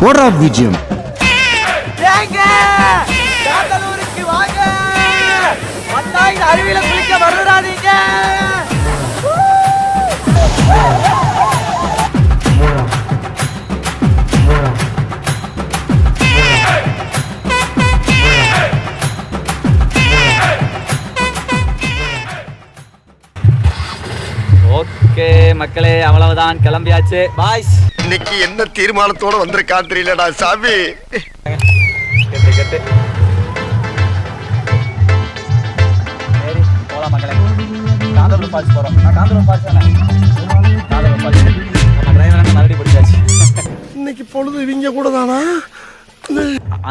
ஓடா பூஜ்யம். காந்தலூருக்கு வாங்க, வந்தாங்க அருவியில குளிக்க மறந்துடாதீங்க. ஓகே மக்களே, அவ்வளவுதான், கிளம்பியாச்சு பாய்ஸ். இன்னைக்கு என்ன தீர்மானத்தோட வந்திருக்கா தெரியலடா சாமி. கேட்டு சரி போலாம் மக்களே. காந்தலூர் ஃபால்ஸ் போறோம். காந்தலூர் ஃபால்ஸ் தானே? காந்தலூர் ஃபால்ஸ். நம்ம டிரைவர் மறுபடியும் பிடிச்சாச்சு. இன்னைக்கு பொழுது இவங்க கூட தானா?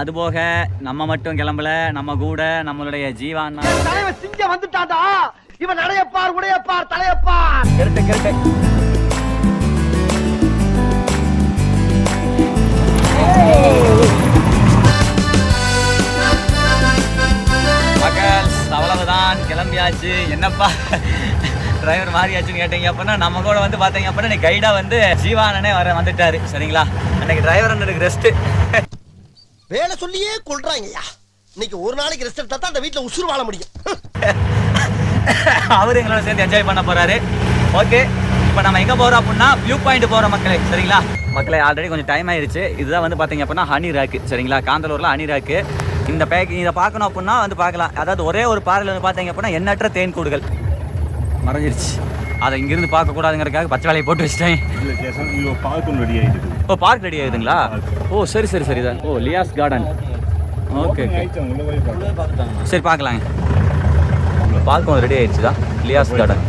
அதுபோக நம்ம மட்டும் கிளம்பல, நம்ம கூட நம்மளுடைய ஜீவான் தலைவன் சிங்கம் வந்துட்டாடா. இவன் நடையப்பார், உடையப்பார், தலையப்பார். கரெக்ட். மக்கள் அவ்வளவுதான், கிளம்பியாச்சு. என்னப்பா டிரைவர் மாறியாச்சுன்னு கேட்டீங்க அப்படின்னா, நம்ம கூட வந்து பார்த்தீங்க அப்படின்னா கைடா வந்து ஜீவானனே வந்துட்டாரு. சரிங்களா, அன்னைக்கு டிரைவர் அண்ணனுக்கு ரெஸ்ட். வேலை சொல்லியே கொள்றாங்கய்யா. இன்னைக்கு ஒரு நாளைக்கு ரெஸ்ட் எடுத்தா தான் அந்த வீட்டுல உசுறு வாழ முடியும். அவரு எங்களோட சேர்ந்து என்ஜாய் பண்ண போறாரு. ஓகே, இப்போ நம்ம எங்க போறோம் அப்படின்னா வியூ பாயிண்ட் போறோம் மக்களே. சரிங்களா மக்களே, ஆல்ரெடி கொஞ்சம் டைம் ஆயிடுச்சு. இதுதான் வந்து பாத்தீங்க அப்படின்னா ஹனி ராக்கு. சரிங்களா, காந்தலூர்ல ஹனி ராக்கு. இந்த இதை பார்க்கணும் அப்படின்னா வந்து பார்க்கலாம். அதாவது ஒரே ஒரு பாறையில் வந்து பார்த்தீங்க அப்படின்னா எண்ணற்ற தேன் கூடுகள் மறைஞ்சிருச்சு. அதை இங்கிருந்து பார்க்க கூடாதுங்கிறதுக்காக பச்சை வேலையை போட்டு வச்சிட்டேன். ஓ, பார்க் ரெடி ஆகுதுங்களா? ஓ சரி தான். ஓ, லியாஸ் கார்டன். ஓகே சரி, பார்க்கலாங்க. பார்க்கும் ரெடி ஆயிடுச்சு தான், லியாஸ் கார்டன்.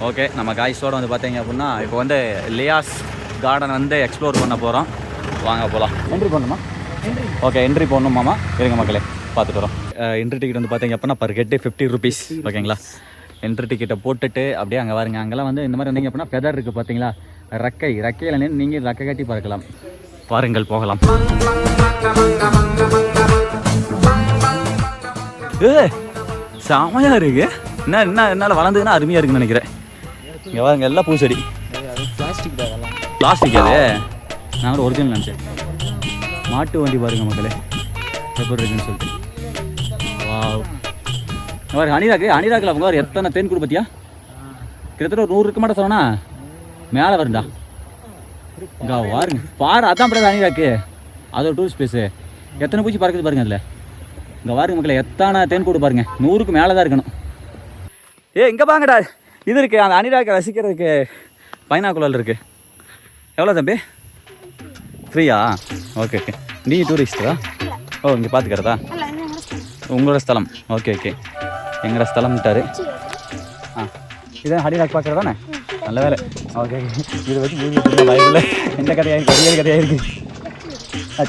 ஓகே, நம்ம காய்ஸோட வந்து பார்த்தீங்க அப்படின்னா இப்போ வந்து லியாஸ் கார்டன் வந்து எக்ஸ்ப்ளோர் பண்ண போகிறோம். வாங்க போகலாம். என்ட்ரி பண்ணணுமா? ஓகே, என்ட்ரி பண்ணணுமாமா? இருங்க மக்களே, பார்த்துட்டு வரோம். என்ட்ரி டிக்கெட் வந்து பார்த்தீங்க அப்படின்னா பர் ஹெட்டு 50 rupees. ஓகேங்களா, என்ட்ரி டிக்கெட்டை போட்டுட்டு அப்படியே அங்கே பாருங்க. அங்கெல்லாம் வந்து இந்த மாதிரி வந்தீங்க அப்படின்னா ஃபெதர் இருக்குது பார்த்தீங்களா, ரெக்கையில் நின்று நீங்கள் ரெக்கை கட்டி பறக்கலாம். பாருங்கள், போகலாம். செமையாக இருக்கு. என்ன என்னால் வளர்ந்ததுன்னா அருமையாக இருக்குன்னு நினைக்கிறேன். இங்கே பாருங்க, எல்லாம் பூச்செடி. பிளாஸ்டிக் அது. நான் ஒரு ஒரிஜினல் நினச்சேன். மாட்டு வண்டி பாருங்க மக்களே, எப்படி இருக்குன்னு சொல்லிட்டு. வா, ஹனிராக்கில் அவங்க ஒரு எத்தனை தேன் கூடு பார்த்தியா? கிட்டத்தட்ட ஒரு 100 இருக்க மாட்டேன் சொன்னா, மேலே வருண்டா. இங்கே பாருங்க, பாரு. அதான் பிறகு ஹனிராக்கு, அது ஒரு டூரிஸ்ட் பிளேஸு. எத்தனை பூச்சி பறக்குது பாருங்க அதில். இங்கே பாருங்க மக்களே, எத்தனை தேன் கூடு பாருங்க. 100க்கு மேலே தான் இருக்கணும். இங்கே பாங்கடா, இது இருக்குது. அந்த ஹனிராக்கை ரசிக்கிறதுக்கு பைனாக்குலர் இருக்குது. எவ்வளோ தம்பி? ஃப்ரீயா? ஓகே. நீ டூரிஸ்டா? ஓ, இங்கே பார்த்துக்கிறதா? உங்களோட ஸ்தலம். ஓகே. எங்களோட ஸ்தலம்ட்டாரு. இதான் ஹனிராக் பார்க்குறது தானே? நல்ல வேலை. ஓகே, இதை வச்சு மூவி பயமில்லை. எந்த கதையாக இருக்குது? பெரிய கதையாக இருக்குது.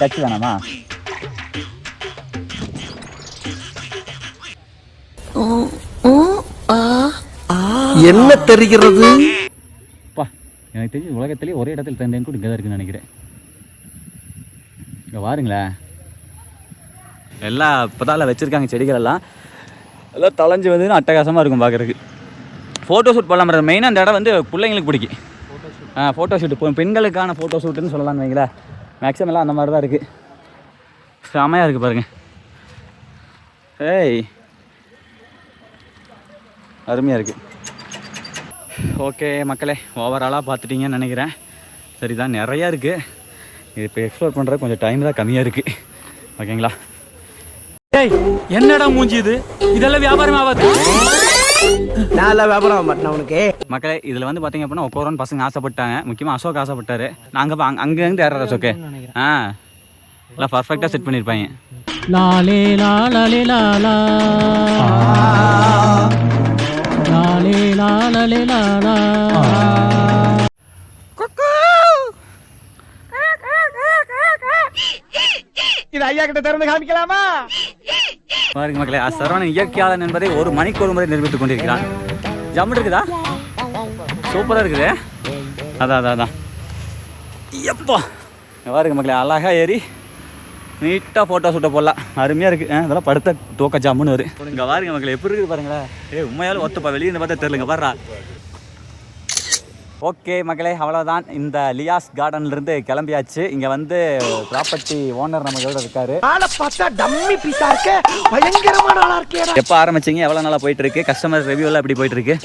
கட்சி தானாமா? என்ன தெரிகிறது? எனக்கு தெரிஞ்சு உலகத்திலேயே ஒரே இடத்துல தேன் கூட இங்கே தான் இருக்குன்னு நினைக்கிறேன். இங்கே பாருங்களேன், எல்லாம் இப்போதான் வச்சுருக்காங்க. செடிகள் எல்லாம் தலைஞ்சு வந்து அட்டகாசமாக இருக்கும் பார்க்குறதுக்கு. ஃபோட்டோ ஷூட் பண்ணலாம். மெயினாக அந்த இடம் வந்து பிள்ளைங்களுக்கு பிடிக்கும். ஃபோட்டோ ஷூட், இப்போ பெண்களுக்கான ஃபோட்டோ ஷூட்டுன்னு சொல்லலாம்னு வைங்களேன். மேக்ஸிமம் எல்லாம் அந்த மாதிரி தான் இருக்குது. செமையாக இருக்குது பாருங்கள். அருமையாக இருக்குது. ஓகே மக்களே, ஓவராலாக பார்த்துட்டிங்கன்னு நினைக்கிறேன். சரிதான், நிறையா இருக்குது. இது இப்போ எக்ஸ்ப்ளோர் பண்ணுறது கொஞ்சம் டைம் தான் கம்மியாக இருக்குது. ஓகேங்களா? என்னடா மூஞ்சி இது? இதெல்லாம் வியாபாரம் ஆகாது. நான் வியாபாரம் ஆக மாட்டேன் உனக்கு. மக்களே, இதில் வந்து பார்த்தீங்க அப்படின்னா உட்காரோன்னு பசங்க ஆசைப்பட்டாங்க. முக்கியமாக அசோக் ஆசைப்பட்டாரு. நாங்கள் அங்கேருந்து ஏறாரு அசோக்கு. எல்லாம் பர்ஃபெக்டாக செட் பண்ணியிருப்பாங்க. லாலே லாலே லாலா, லாலே லாலே லாலா. இது ஐயா கிட்ட திறந்து காமிக்கலாமா? பாருங்க மக்களே, சரவணன் இயற்கையாளன் என்பதை ஒரு மணிக்கு ஒரு முறை நிரூபித்துக் கொண்டிருக்கிறான். ஜம்மு இருக்குதா? சூப்பராக இருக்குது. அதான் எப்போ பாருங்க மக்களே, அழகா ஏறி நீட்டாக ஃபோட்டோ ஷூட்டை போடலாம். அருமையாக இருக்குது. அதெல்லாம் படுத்த தூக்க ஜம்முன்னு வரும். இங்கே பாருங்க மக்களே, எப்படி இருக்குது பாருங்களேன். உண்மையாலும் ஒத்தப்பா வெளியே இருந்து பார்த்தா தெரியலங்க. பாடுறா ஓகே மக்களே, அவ்வளோதான். இந்த லியாஸ் கார்டன்லேருந்து கிளம்பியாச்சு. இங்கே வந்து ப்ராப்பர்ட்டி ஓனர் நம்ம கூட இருக்காரு. ஆளை பார்த்தா டம்மி பீஸா இருக்க, பயங்கரமான ஆளா இருக்கேடா. எப்போ ஆரம்பிச்சிங்க, எவ்வளோ நாளாக போயிட்டு இருக்கு, கஸ்டமர் ரிவ்யூலாம் எப்படி போயிட்டு இருக்கு?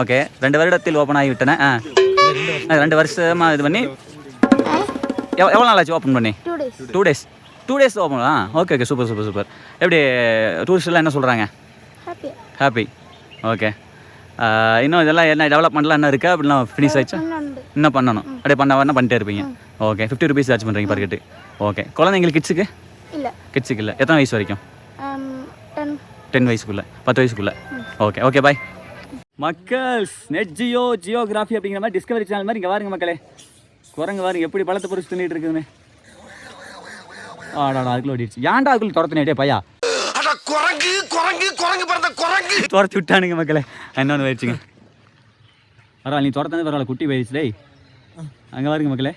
ஓகே, 2 வருடத்தில் ஓப்பன் ஆகி விட்டன. 2 வருஷமாக இது பண்ணி எவ்வளோ நாள் ஆச்சு ஓப்பன் பண்ணி? 2 days open. Okay okay, super super super. எப்படி டூரிஸ்ட்லாம் என்ன சொல்கிறாங்க? ஹாப்பி. ஓகே, இன்னும் இதெல்லாம் என்ன டெவலப்மெண்ட்லாம் என்ன இருக்குது அப்படின்னா ஃபினிஷ் ஆயிடுச்சா? இன்னும் பண்ணணும். அப்படியே பண்ணிட்டே இருப்பீங்க. ஓகே, 50 ருபீஸ் சார்ஜ் பண்ணுறீங்க பர் கட்டு. ஓகே, குழந்தைங்களுக்கு கிட்ஸுக்கு இல்லை. எத்தனை வயசு வரைக்கும்? 10 வயசுக்குள்ளே, 10 வயசுக்குள்ளே. ஓகே ஓகே, பாய். மக்கள்ஸ், நெட் ஜியோகிராஃபி அப்படிங்கிற மாதிரி டிஸ்கவரி சேனல் மாதிரி இங்கே வாருங்க மக்களே. குரங்கு வாருங்க எப்படி பழத்தை பொறிச்சு தின்னுட்டு இருக்குதுன்னு. ஆடாடா, அதுக்குள்ள ஓடிடுச்சு. ஏன்டா அதுக்குள்ள துரத்துனே பையா? துரத்து விட்டானுங்க மக்களே. இன்னொன்று போயிடுச்சுங்க. பரவாயில்ல, நீ துரத்தது பரவாயில்ல, குட்டி போயிடுச்சு. டேய் அங்கே பாருங்க மக்களே.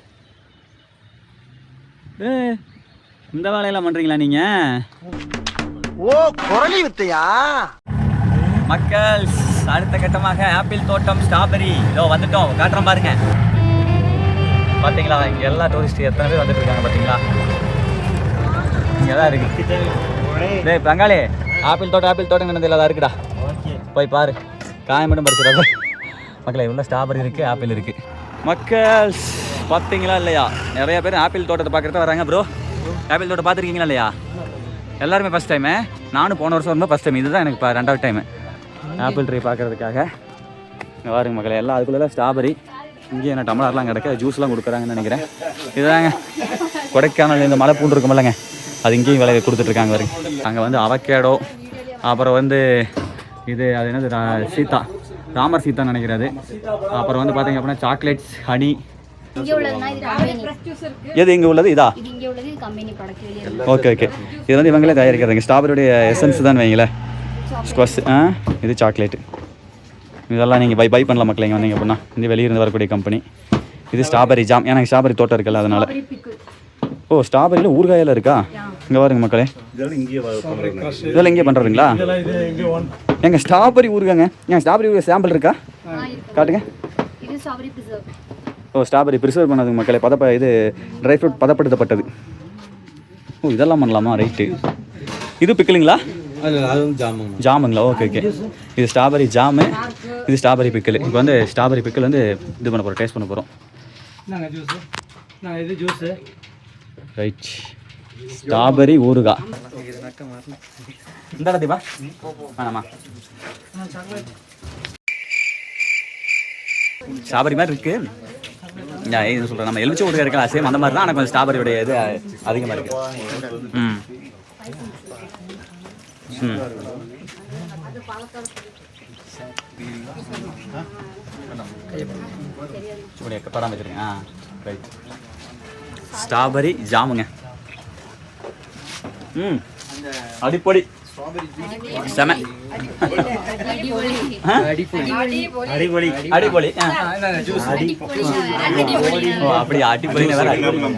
இந்த வேலையெல்லாம் பண்ணுறீங்களா நீங்கள்? ஓ, குரலி வித்தையா? மக்கள், அடுத்த கட்டமாக ஆப்பிள் தோட்டம், ஸ்ட்ராபெரி இதோ வந்துட்டோம். காட்டுறோம் பாருங்க. பார்த்தீங்களா, இங்கே எல்லா டூரிஸ்ட் எத்தனை பேர் வந்துட்டு இருக்காங்க பார்த்தீங்களா? இங்கே தான் இருக்கு. டேய் பங்காளி, ஆப்பிள் தோட்டம் என்னது இருக்குடா, போய் பாரு. காய மட்டும் பறிச்சிடாத மக்களே. உள்ள ஸ்ட்ராபெரி இருக்குது, ஆப்பிள் இருக்குது. மக்கள் பார்த்தீங்களா இல்லையா, நிறைய பேர் ஆப்பிள் தோட்டத்தை பார்க்குறத வராங்க. ப்ரோ, ஆப்பிள் தோட்டம் பார்த்துருக்கீங்களா இல்லையா? எல்லாருமே ஃபஸ்ட் டைமு. நானும் போன வருஷம் வரும்போது ஃபஸ்ட் டைம். இதுதான் எனக்கு 2வது டைமு ஆப்பிள் ட்ரீ பார்க்குறதுக்காக. பாருங்க மக்களே, எல்லாம் அதுக்குள்ளே ஸ்ட்ராபெரி. இங்கேயும் என்ன டம்ளர்லாம் கிடக்க ஜூஸ்லாம் கொடுக்குறாங்கன்னு நினைக்கிறேன். இதுதாங்க கொடைக்கானல் இந்த மலை பூண்டு இருக்கும் இல்லைங்க, அது இங்கேயும் விலை கொடுத்துட்ருக்காங்க. வருங்க அங்கே வந்து அவகேடோ, அப்புறம் வந்து இது அது என்னது ராமர் சீத்தான்னு நினைக்கிறது. அப்புறம் வந்து பார்த்தீங்க அப்படின்னா சாக்லேட்ஸ், ஹனி. எது இங்கே உள்ளது? இதா? ஓகே ஓகே, இது வந்து இவங்களே தயாரிக்கிறதுங்க. ஸ்ட்ராபெரியுடைய எசன்ஸ் தான் வைங்களேன். ஸ்குவாஷ், இது சாக்லேட்டு. இதெல்லாம் நீங்கள் பை பண்ணலாம் மக்கள் இங்கே வந்தீங்க அப்படின்னா. இந்த வெளியிருந்து வரக்கூடிய கம்பெனி. இது ஸ்ட்ராபெரி ஜாம், எனக்கு ஸ்ட்ராபெரி தோட்டம் இருக்குல்ல அதனால். ஓ, ஸ்ட்ராபெரியில் ஊறுகாயில் இருக்கா? இங்கே பாருங்க மக்களே, இதெல்லாம் இங்கே பண்ணுறதுங்களா? எங்கள் ஸ்ட்ராபெரி ஊறுகாங்க. ஸ்ட்ராபெரி ஊறுகாய் சாம்பிள் இருக்கா? காட்டுங்க. ஓ, ஸ்ட்ராபெரி ப்ரிசர்வ் பண்ணதுங்க மக்களே. இது ட்ரை ஃப்ரூட் பதப்படுத்தப்பட்டது. ஓ, இதெல்லாம் பண்ணலாமா? ரைட்டு. இது பிக்கிளுங்களா? ஜாமுங்களா? Okay okay. இது ஸ்ட்ராபெரி ஜாமு, இது ஸ்ட்ராபெரி பிக்கிள். இப்போ வந்து ஸ்ட்ராபெரி பிக்கிள் வந்து இது பண்ண போகிறோம், டேஸ்ட் பண்ண போகிறோம். ரைட், ஸ்ட்ராபெரி ஊறுகாய். இந்த தீபா வேணாமா? ஸ்ட்ராபெரி மாதிரி இருக்கு. இது சொல்கிறேன், நம்ம எலுமிச்சை ஊறுகாய் இருக்கலாம் சேம் அந்த மாதிரி தான். ஆனால் கொஞ்சம் ஸ்ட்ராபெரியோடைய இது அதிகமாக இருக்கு. படம் வச்சுருங்க. Right, strawberry ஜாமுங்க. அடிப்பொடி செம. அடிப்பொடி அப்படி அடிப்பொடி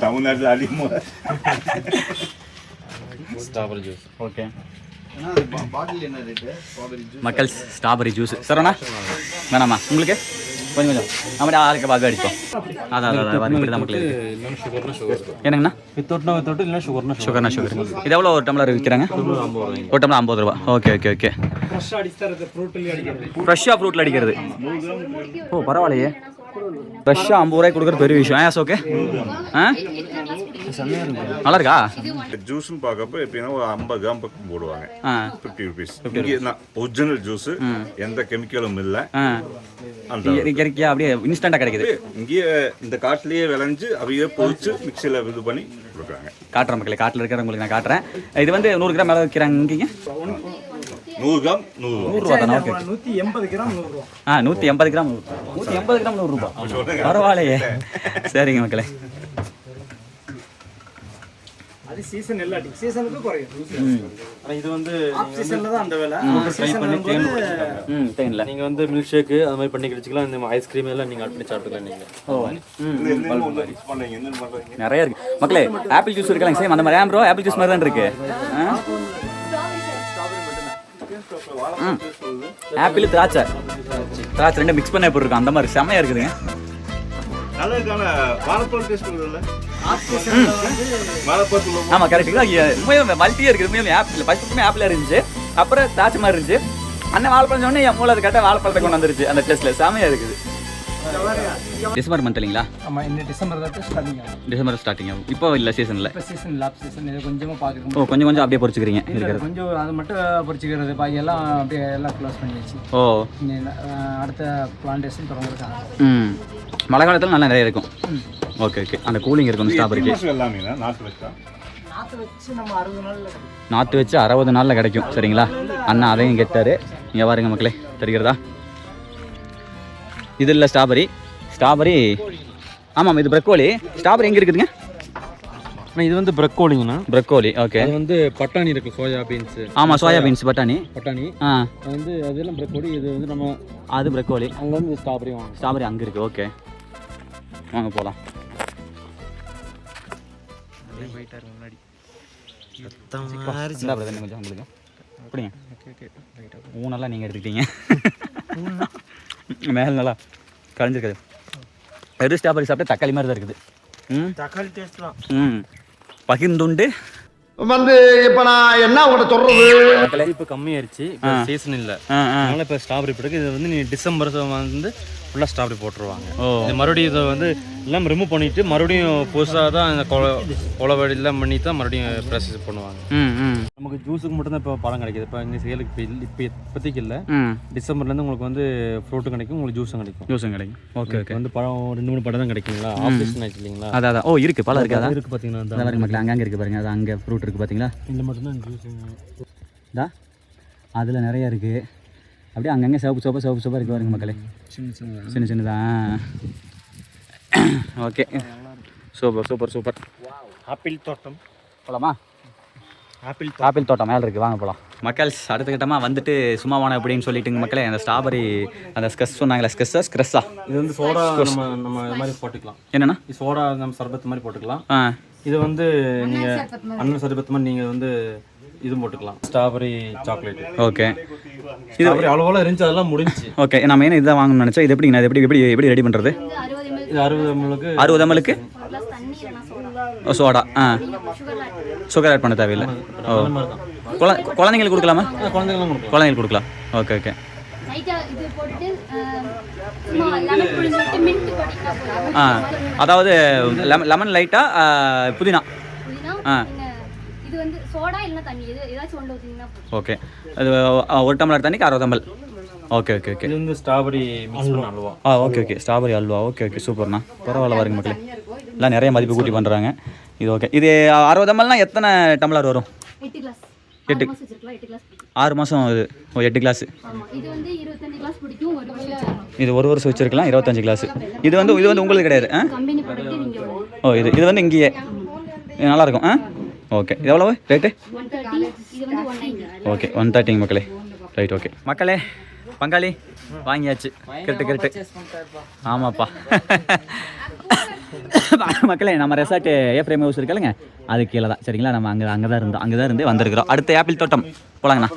தமிழ்நாட்டில் ஸ்ட்ராபெரி ஜூஸ். ஓகே மக்கள், ஸ்ட்ராபெரி ஜூஸ் சரவணா வேணாமா உங்களுக்கு? கொஞ்சம் நம்மளே ஆளுக்கு பாக அடிப்போம். அதான் இப்படி தான் மக்கள். என்னங்கண்ணா? வித்தவுட் இல்லை சுகர்னா சுகர். இது எவ்வளோ ஒரு டம்ளர் விற்கிறாங்க? ஒரு டம்ளர் 50 ரூபா. Okay okay okay. ஃப்ரெஷ்ஷாக ஃப்ரூட்டில் அடிக்கிறது. ஓ பரவாயில்லையே, ஃப்ரெஷ்ஷாக 50 ரூபாய்க்கு கொடுக்குறது பெரிய விஷயம். ஓகே நல்லா இருக்கா? ஜூஸ்னு பார்க்கப்போ எப்படின்னா ஒரு 50 கிராம் பக்கம் போடுவாங்க. 50 ருபீஸ். ஒரிஜினல் ஜூஸ், எந்த கெமிக்கலும் இல்லை. அப்படியே இன்ஸ்டன்டா கிடைக்குது. இங்கேயே இந்த காட்டிலேயே விளைஞ்சு அவையே பொரிச்சு மிக்சியில் இது பண்ணி கொடுக்குறாங்க. காட்டுறேன் மக்களே, காட்டில் இருக்கிறவங்களுக்கு நான் காட்டுறேன். இது வந்து 100 கிராம் மேலே வைக்கிறாங்க. இங்கே 100 கிராம் 100 ரூபா தானே? ஓகே. 180 கிராம் 100 ரூபா. 180 கிராம் 100 ரூபா. பரவாயில்லையே. சரிங்க மக்களே. அது சீசன் இல்லாட்டி சீசனுக்கு குறையும். ஆனா இது வந்து ஆஃப் சீசன்ல தான் அந்த வேலை. ட்ரை பண்ணி தேன்ல நீங்க வந்து மில்க் ஷேக் அது மாதிரி பண்ணி குடிச்சிக்கலாம். இந்த ஐஸ்கிரீம் எல்லாம் நீங்க ஆட் பண்ணி சாப்பிட்டுக்கலாம் நீங்க. நிறைய இருக்கு மக்களே. ஆப்பிள் ஜூஸ் இருக்கலாம் சேம் அந்த மாதிரி. ப்ரோ ஆப்பிள் ஜூஸ் மாதிரி தான் இருக்கு. ஆப்பிள் திராட்சை திராட்சை ரெண்டு மிக்ஸ் பண்ண போட்டுருக்கோம் அந்த மாதிரி செம்மையாக இருக்குதுங்க. நல்லா இருக்கான வாழைப்பழம் டேஸ்ட் இருக்குதுல்ல? வாழைப்பழத்துல ஆமாம் கரெக்டுங்களா. உண்மையாக மல்ட்டியாக இருக்குது. உண்மையாக ஆப்பிள் ஃபஸ்ட்டுமே ஆப்பிளாக இருந்துச்சு, அப்புறம் திராட்சை மாதிரி இருந்துச்சு. அண்ணன் வாழைப்பழம் சொன்னே என் மூளை கரெக்டாக வாழைப்பழத்தை கொண்டு வந்துருச்சு அந்த டேஸ்ட்டில். செம்மையாக இருக்குது. டிசம்பர் மந்த் இல்லைங்களா? ஆமாம், இந்த டிசம்பர் தான் ஸ்டார்டிங் ஆகும். டிசம்பர் ஸ்டார்டிங் ஆகும். இப்போ இல்லை சீசனில். இப்போ சீசன் லாப் சீசன் இது கொஞ்சமாக பார்க்க. ஓ கொஞ்சம் அப்படியே பொரிச்சுக்கிறீங்க இருக்கிறது. கொஞ்சம் அது மட்டும் பொரிச்சுக்கிறது, பாக்கி எல்லாம் அப்படியே எல்லாம் க்ளோஸ் பண்ணிடுச்சு. ஓ அடுத்த பிளான்டேஷன் தொடங்குறதுக்காக. ம் மழை காலத்தில் நல்லா நிறைய இருக்கும். Okay okay. அந்த கூலிங் இருக்கும் ஸ்ட்ராபெரிக்கு. எல்லாமே நாட்டு வச்சா நாற்று வச்சு நம்ம 60 நாளில் நாற்று வச்சு 60 நாளில் கிடைக்கும். சரிங்களா? அண்ணா அதையும் கேட்டார். இங்கே பாருங்க மக்களே, தெரிகிறதா? இது இல்லை ஸ்ட்ராபெரி. ஆமாம் இது ப்ரக்கோலி. ஸ்ட்ராபெரி எங்கே இருக்குதுங்க? இது வந்து ப்ரக்கோலிங்கண்ணா. Broccoli okay. அது வந்து பட்டாணி இருக்கு, சோயா பீன்ஸ். ஆமாம் சோயா பீன்ஸ் பட்டாணி. அது வந்து அதெல்லாம் ப்ரக்கோலி. இது வந்து நம்ம அது ப்ரக்கோலி. அங்கே வந்து ஸ்ட்ராபெரி வாங்க. ஸ்ட்ராபெரி அங்கே இருக்குது. ஓகே வாங்க போகலாம். கொஞ்சம் உங்களுக்கு அப்படிங்க ஊனெல்லாம் நீங்கள் எடுத்துக்கிட்டீங்க. மேலே நல்லா கரைஞ்சிருக்குது. வெறும் ஸ்ட்ராபெரி சாப்பிட்டு தக்காளி மாதிரி தான் இருக்குது. தக்காளி டேஸ்ட்லாம் பகிர்ந்துண்டு வந்து இப்ப நான் என்ன உங்கள்கிட்ட சொல்றது? இப்போ கம்மியாயிருச்சு, சீசன் இல்லை. அதனால இப்போ ஸ்ட்ராபெரி போட்டு இது வந்து நீ டிசம்பர் வந்து ஃபுல்லாக ஸ்ட்ராபெரி போட்டுருவாங்க. இது மறுபடியும் இதை வந்து எல்லாம் ரிமூவ் பண்ணிட்டு மறுபடியும் புதுசாக தான் இந்த கொலவடிலாம் பண்ணி தான் மறுபடியும் ப்ராசஸ் பண்ணுவாங்க. நமக்கு ஜூஸுக்கு மட்டும்தான் இப்போ பழம் கிடைக்கிது. இப்போ இந்த சேலுக்கு இப்போ இப்போதைக்கு இல்லை. டிசம்பர்லேருந்து உங்களுக்கு வந்து ஃப்ரூட்டும் கிடைக்கும், உங்களுக்கு ஜூஸும் கிடைக்கும். Okay okay. வந்து பழம் 2-3 பழம் தான் கிடைக்குங்களா? ஆப்ரேஷன் ஆச்சு இல்லைங்களா? அதான் ஓ இருக்குது பழம் இருக்குது. இருக்குது பார்த்தீங்கன்னா மக்கள் அங்கங்கே இருக்குது பாருங்க. அது அங்கே ஃப்ரூட் இருக்குது பார்த்தீங்களா? இந்த மட்டும்தான் ஜூஸ் இதா அதில் நிறையா இருக்குது. அப்படியே அங்கங்கே சிவப்பாக இருக்குது பாருங்க மக்களே. சின்னதான். Okay super. ஆப்பிள் தோட்டம் போகலாமா? ஆப்பிள் தோட்டம் மேலே இருக்குது, வாங்க போகலாம். மக்கள் அடுத்த கட்டமாக வந்துட்டு சும்மாவான அப்படின்னு சொல்லிட்டுங்க மக்களே. அந்த ஸ்ட்ராபெரி அந்த ஸ்கஸ் சொன்னாங்களே, ஸ்க்ரெஸ்ஸா இது வந்து சோடா நம்ம இது மாதிரி போட்டுக்கலாம். என்னென்னா இது சோடா நம்ம சர்பத்து மாதிரி போட்டுக்கலாம். இது வந்து நீங்கள் அண்ணன் சர்பத்து மாதிரி நீங்கள் வந்து இது போட்டுக்கலாம். Strawberry chocolate. ஓகே. இது அவ்வளோவா இருந்துச்சு, அதெல்லாம் முடிஞ்சு. ஓகே நான் மெயினாக இதுதான் வாங்கணும்னு நினச்சேன். இது எப்படிங்கண்ணா? இது எப்படி ரெடி பண்ணுறது? இது 60 ml சோடா. சுகர் ஆட் பண்ண தேவையில்லை. ஓ குழந்தைங்களுக்கு கொடுக்கலாமா? குழந்தைங்களுக்கு கொடுக்கலாம். ஓகே. அதாவது லெமன் லைட்டாக புதினா. ஓகே. அது 1 டம்ளர் தண்ணிக்கு 60 ml. ஓகே. இது வந்து ஸ்ட்ராபெரி மிக்ஸ் பண்ண halwa. Okay strawberry halwa. Okay சூப்பர்ண்ணா. பரவாயில்ல பாருங்க மக்களே, எல்லாம் நிறைய மதிப்பு கூட்டி பண்ணுறாங்க. இது ஓகே. இது 60 mlனா எத்தனை டம்ளர் வரும்? 8 6 மாதம். இது 8 கிளாஸ். இது 1 வருஷம் வச்சுருக்கலாம், 25 கிளாஸ். இது வந்து உங்களுக்கு கிடையாது. இது வந்து இங்கேயே நல்லாயிருக்கும். ஓகே. இது எவ்வளவு ரேட்டு? ஓகே 130 மக்களே. ரைட் ஓகே மக்களே. பங்காளி வாங்கியாச்சு. கரெக்டு. ஆமாப்பா மக்களே. நம்ம ரெசார்ட்டு ஏப்ரேம் ஹவுஸ் இருக்குல்லங்க, அது கீழே தான். சரிங்களா? நம்ம அங்கே தான் இருந்து வந்திருக்கிறோம். அடுத்த ஆப்பிள் தோட்டம் போலாங்கண்ணா.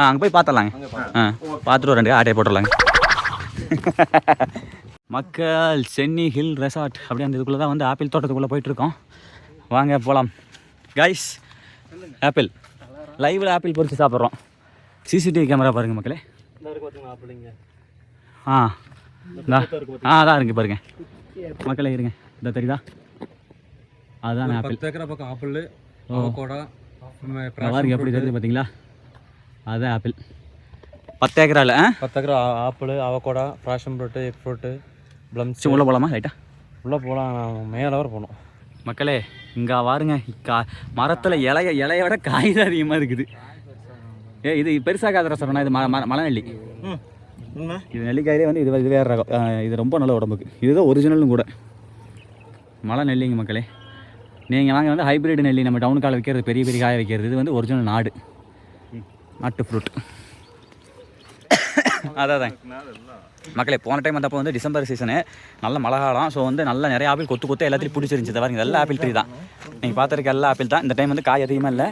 அங்கே போய் பார்த்துடலாங்க. பார்த்துட்டு 2 ஆட்டையை போட்டுடலாங்க. மக்கள் சென்னி ஹில் ரெசார்ட் அப்படி அந்த இதுக்குள்ளே தான் வந்து ஆப்பிள் தோட்டத்துக்குள்ளே போயிட்டுருக்கோம். வாங்க போகலாம் கைஸ். ஆப்பிள் லைவில் ஆப்பிள் பொறிச்சு சாப்பிட்றோம். சிசிடிவி கேமரா பாருங்கள் மக்களே. அதான் இருக்கு பாருங்க மக்களே. இருங்க, இந்த தெரியுதா? அதுதான் ஆப்பிள். 10 ஏக்கரா பக்கம் ஆப்பிள், அவகோடா பாருங்க எப்படி தெரியுது பார்த்தீங்களா? அதுதான் ஆப்பிள். 10 ஏக்கரால 10 ஏக்கரா apple, avocado, passion fruit, egg fruit, plums. உள்ளே போகலாமா? லைட்டாக உள்ளே போகலாம். மேலே வர போகணும் மக்களே. இங்கே பாருங்க, மரத்தில் இலையோட காய் தான் அதிகமாக இருக்குது. இது பெருசாக காதுற சொல்கிறேன்னா, இது மலை நெல்லி. இது நெல்லிக்காயிலே வந்து இது வேறு ரகம். இது ரொம்ப நல்ல உடம்புக்கு. இதுதான் ஒரிஜினலும் கூட. மலை நெல்லிங்க மக்களே. நீங்கள் வாங்க வந்து ஹைப்ரிட் நெல்லி நம்ம டவுனுக்கால வைக்கிறது, பெரிய காய வைக்கிறது. இது வந்து ஒரிஜினல் நாட்டு ஃப்ரூட். அதான் மக்களே. போன டைம் வந்தப்போ வந்து டிசம்பர் சீசனு, நல்ல மழை காலம். ஸோ வந்து நல்லா நிறைய ஆப்பிள் கொத்து எல்லாத்தையும் பிடிச்சிருந்துச்சு. பாருங்க, எல்லா ஆப்பிள் ட்ரீ தான். நீங்கள் பார்த்துருக்க எல்லா ஆப்பிள் தான். இந்த டைம் வந்து காய் அதிகமாக இல்லை.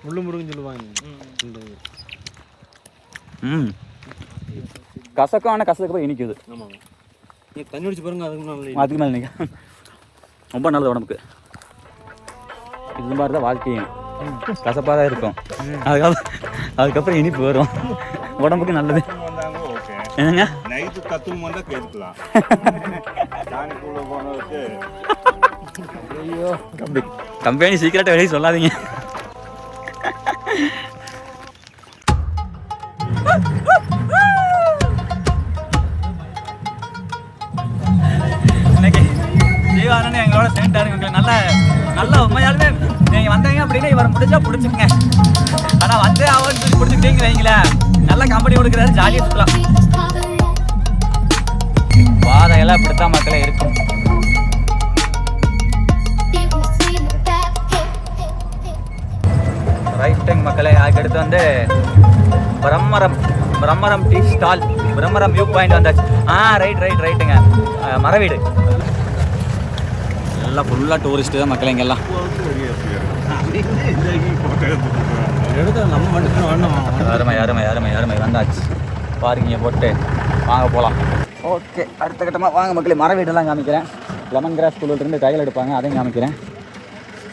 முள்ளு முருங்கன்னு சொல்லுவாங்க. கசக்கும், ஆனால் கசக்கு போய் இனிக்குது. ஆமாங்க, நீங்கள் தண்ணி அடிச்சு பாருங்க, அதுக்கு மேலே நீங்கள் ரொம்ப நல்லது உடம்புக்கு. இது மாதிரி தான் வாழ்க்கையும் கசப்பாக தான் இருக்கும், அதுக்கப்புறம் இனிப்பு வரும், உடம்புக்கு நல்லது. என்னங்க நைட்டு தத்துவம் வந்தால் கேட்கலாம். தானிக்குள்ளே போனதுக்கு ஐயோ கம்பெனி சீக்கிரட்டை வெளியே சொல்லாதீங்க. ஜீவானு எங்களோட சேர்ந்தாரு. எங்களுக்கு நல்ல உண்மையாலுமே நீங்கள் வந்தீங்க அப்படின்னா இவரை முடிஞ்சா பிடிச்சிக்கங்க. ஆனால் வந்து அவன் சொல்லி பிடிச்சிக்கிட்டீங்க வைங்களேன், நல்ல கம்பெனி கொடுக்குறாரு, ஜாலியாக சுற்றலாம். பாதையெல்லாம் இப்படித்தான் மக்களே இருக்கும். ரைட்டுங்க மக்களே, அதுக்கடுத்து வந்து பிரம்மரம் டீ ஸ்டால், பிரம்மரம் வியூ பாயிண்ட் வந்தாச்சு. ரைட்டுங்க, மரவீடு எல்லாம் ஃபுல்லாக டூரிஸ்ட்டு தான் மக்களே இங்கெல்லாம். அருமை வந்தாச்சு. பாருங்க போட்டு வாங்க போகலாம். ஓகே, அடுத்த கட்டமாக வாங்க மக்களே, மரவீடெல்லாம் காமிக்கிறேன். லெமன் கிராஸ் ஸ்கூல்லேருந்து ட்ரையல் எடுப்பாங்க, அதையும் காமிக்கிறேன்.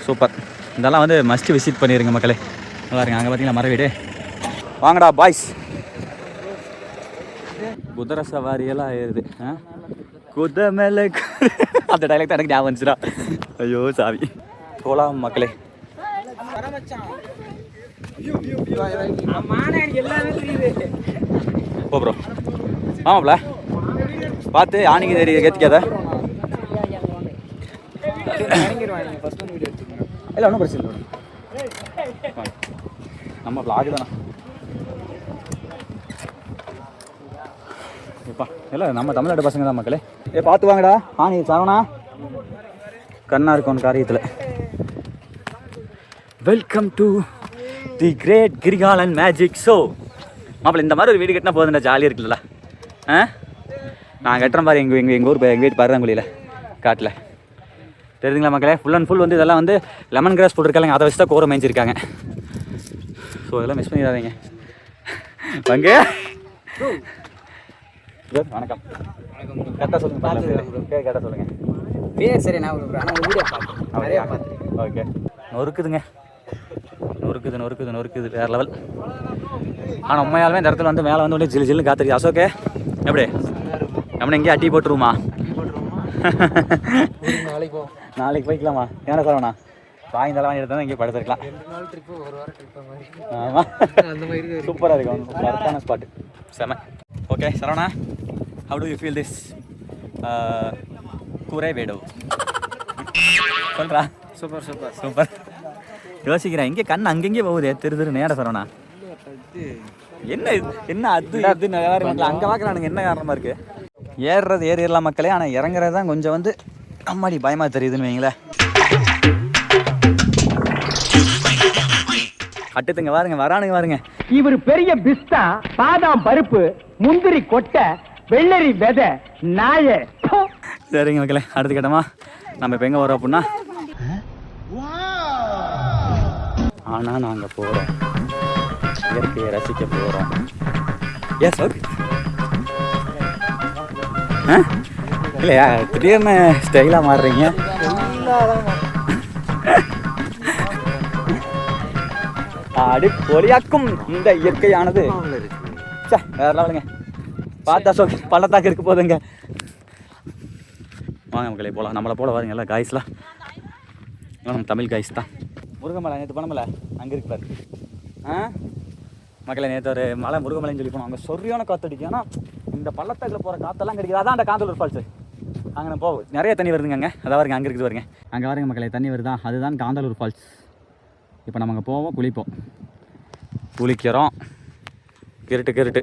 சூப்பர், இதெல்லாம் வந்து மஸ்ட் விசிட் பண்ணிடுங்க மக்களே. பாருங்க அங்கே பார்த்தீங்களா மரவீடு. வாங்கடா பாய்ஸ். குதிரை சவாரியெல்லாம் ஏறுது. குதிரை மேலே அந்த டைலாக் தான் எனக்கு ஞாபகம் வந்துச்சுடா. ஐயோ சாவி. போலாம் மக்களே. போ ப்ரோ. ஆமாப்ல பார்த்து ஆணிக்கு தெரிய கேத்திக்காத. இல்லை ஒன்றும் பிரச்சனை இல்லை, நம்ம vlog தானே. எப்பா இல்லை நம்ம தமிழ்நாடு பசங்க தான் மக்களே. பார்த்து வாங்கடா. ஆணி சரவணா கண்ணா இருக்கும் காரியத்தில். Welcome to the great Kirikalan magic show. மாப்பிள்ள இந்த மாதிரி ஒரு வீடு கட்டினா போதுண்டா, ஜாலியாக இருக்குல்ல. நான் கட்டுறேன் பாரு, எங்கள் ஊர் எங்கள் வீட்டு பாருங்குழியில் காட்டில் தெரியுதுங்களா மக்களே. ஃபுல் அண்ட் ஃபுல் வந்து இதெல்லாம் வந்து லெமன் கிராஸ் போட்டிருக்காங்க, அதை வச்சு தான் கோரை மேய்ஞ்சிருக்காங்க. ஸோ இதெல்லாம் மிஸ் பண்ணிடாதீங்க. பங்கு வணக்கம். கரெக்டாக சொல்லுங்கள், கரெக்டாக சொல்லுங்கள். பேர் சரி நான் ஆனால் வீடியோ பார்த்து நிறையா பார்த்து. ஓகே, நொறுக்குதுங்க, நொறுக்குது வேறு லெவல். ஆனால் உண்மையாலுமே இந்த இடத்துல வந்து மேலே வந்து ஒன்று ஜில்லு காத்திருக்கு. அசோகே எப்படி நம்ம எங்கேயும் அட்டி போட்டுருவோமா? நாளைக்கு போய்க்கலாமா? என்ன சொல்லணா வாங்கி தலை எடுத்தால் இங்கே படுத்துருக்கலாம். ஆமாம், சூப்பராக இருக்கும், கரெக்டான ஸ்பாட்டு, செம. Okay Saravana, how do you feel this குறைவேடு? சொல்கிறா. சூப்பர். யோசிக்கிறேன், இங்கே கண் அங்கங்கே போகுதே திரு நேர சரவணா. என்ன அது அங்கே பார்க்குறானுங்க, என்ன காரணமாக இருக்குது? ஏறிடலாம் மக்களே, ஆனால் இறங்குறது தான் கொஞ்சம் வந்து அம்மாடி பயமாக தெரியுதுன்னு வைங்களேன். கட்டுத்துங்க வரானுங்க. இவர் பெரிய பிஸ்தா, பாதாம் பருப்பு, முந்திரி கொட்டை, வெள்ளரி விதை, நாய. சரிங்க மக்களே, அடுத்த கட்டமா நம்ம இப்போ எங்கே வரோம் அப்படின்னா, ஆனால் நாங்கள் போகிறோம் இயற்கையை ரசிக்க போகிறோம். S okay. இல்லையா திடீர்னு ஸ்டைலாக மாறுறீங்க. அடி பொலியாக்கும் இந்த இயற்கையானது. வேற லெவலுங்க. பார்த்தா பள்ளத்தாக்கு இருக்கு போதுங்க. வாங்க மக்களே போகலாம். நம்மளை போல பாருங்க எல்லாம் காய்ஸ்லாம், நம்ம தமிழ் காய்ஸ் தான். முருகமலை நேற்று போனோம்ல, அங்கே இருக்கு பாரு. மக்களை நேற்று ஒரு மலை முருகமலைன்னு சொல்லி போனோம். அங்கே சொரியான காற்றடிக்கும். ஆனால் இந்த பள்ளத்தாக்கில் போகிற காற்றெல்லாம் கிடைக்குது. அதான் அந்த காந்தலூர் ஃபால்ஸு. அங்கே நான் போகும் நிறைய தண்ணி வருதுங்க. அங்கே பாருங்க, அங்கே இருக்குது பாருங்க. அங்கே பாருங்க மக்களே, தண்ணி வருதா, அதுதான் காந்தலூர் ஃபால்ஸ். இப்போ நம்ம அங்கே போவோம், குளிக்கிறோம். கிருட்டு